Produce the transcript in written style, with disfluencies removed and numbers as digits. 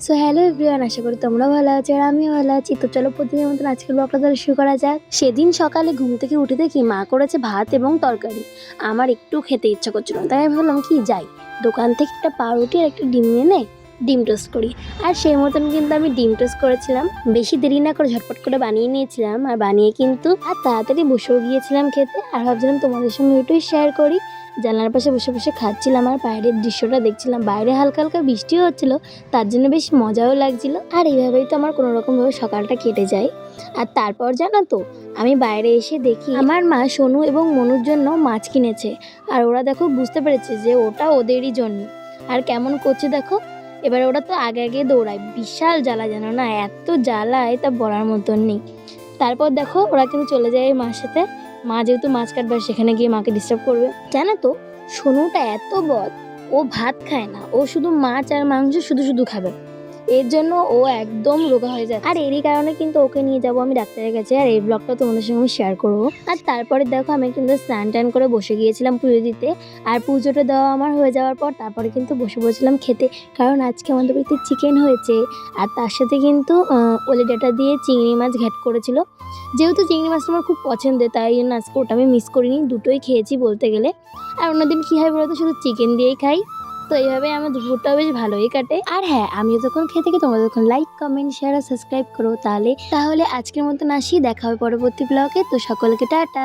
So hello everyone, আশা করি তোমরা ভালো আছো আর আমিও ভালো আছি। তো চলো প্রতিদিনের মতন আজকের ব্লগটা তাহলে শুরু করা যাক। সেদিন সকালে ঘুম থেকে উঠে দেখি মা করেছে ভাত এবং তরকারি। আমার একটু খেতে ইচ্ছা করছিল না, তাই আমি ভাবলাম কি যাই দোকান থেকে একটা পাউরুটি আর একটা ডিম এনে ডিম টোস্ট করি। আর সেই মতন কিন্তু আমি ডিম টোস্ট করেছিলাম, বেশি দেরি না করে ঝটপট করে বানিয়ে নিয়েছিলাম। আর বানিয়ে কিন্তু আর তাড়াতাড়ি বসেও গিয়েছিলাম খেতে। আর ভাবছিলাম তোমাদের সঙ্গে একটু শেয়ার করি। জানলার পাশে বসে বসে খাচ্ছিলাম আর বাইরের দৃশ্যটা দেখছিলাম। বাইরে হালকা হালকা বৃষ্টিও হচ্ছিল, তার জন্য বেশ মজাও লাগছিল। আর এইভাবেই তো আমার কোনো রকমভাবে সকালটা কেটে যায়। আর তারপর জানো তো, আমি বাইরে এসে দেখি আমার মা সোনু এবং মনুর জন্য মাছ কিনেছে। আর ওরা দেখো বুঝতে পেরেছে যে ওটা ওদেরই জন্য। আর কেমন করছে দেখো, এবার ওরা তো আগে আগে দৌড়ায়, বিশাল জ্বালা জানো না, এত জ্বালায় তা বলার মতন নেই। তারপর দেখো ওরা কিন্তু চলে যায় মার সাথে। মা যেহেতু মাছ কাটবে সেখানে গিয়ে মাকে ডিস্টার্ব করবে। জানো তো, সোনুটা এত বদ, ও ভাত খায় না, ও শুধু মাছ আর মাংস শুধু শুধু খাবে। এর জন্য ও একদম রোগা হয়ে যায়। আর এরই কারণে কিন্তু ওকে নিয়ে যাবো আমি ডাক্তারের কাছে। আর এই ব্লগটা তোমাদের সঙ্গে আমি শেয়ার করবো। আর তারপরে দেখো আমি কিন্তু স্নান টান করে বসে গিয়েছিলাম পুজো দিতে। আর পুজোটা দেওয়া আমার হয়ে যাওয়ার পর তারপরে কিন্তু বসে বসেছিলাম খেতে, কারণ আজকে আমাদের বাড়িতে চিকেন হয়েছে। আর তার সাথে কিন্তু ওলে ডাঁটা দিয়ে চিংড়ি মাছ ঘ্যাট করেছিল। যেহেতু চিংড়ি মাছটা আমার খুব পছন্দের, তাই জন্য আজকে ওটা আমি মিস করিনি, দুটোই খেয়েছি বলতে গেলে। আর অন্যদিন কী হয় বলতো, শুধু চিকেন দিয়েই খাই। তো এইভাবে আমার দুপুরটাও বেশ ভালোই কাটে। আর হ্যাঁ, আমিও যখন খেয়ে থাকি তোমরা যখন লাইক কমেন্ট শেয়ার আর সাবস্ক্রাইব করো। তাহলে আজকের মতন আসি, দেখা হবে পরবর্তী ব্লগে। তো সকলকে টাটা।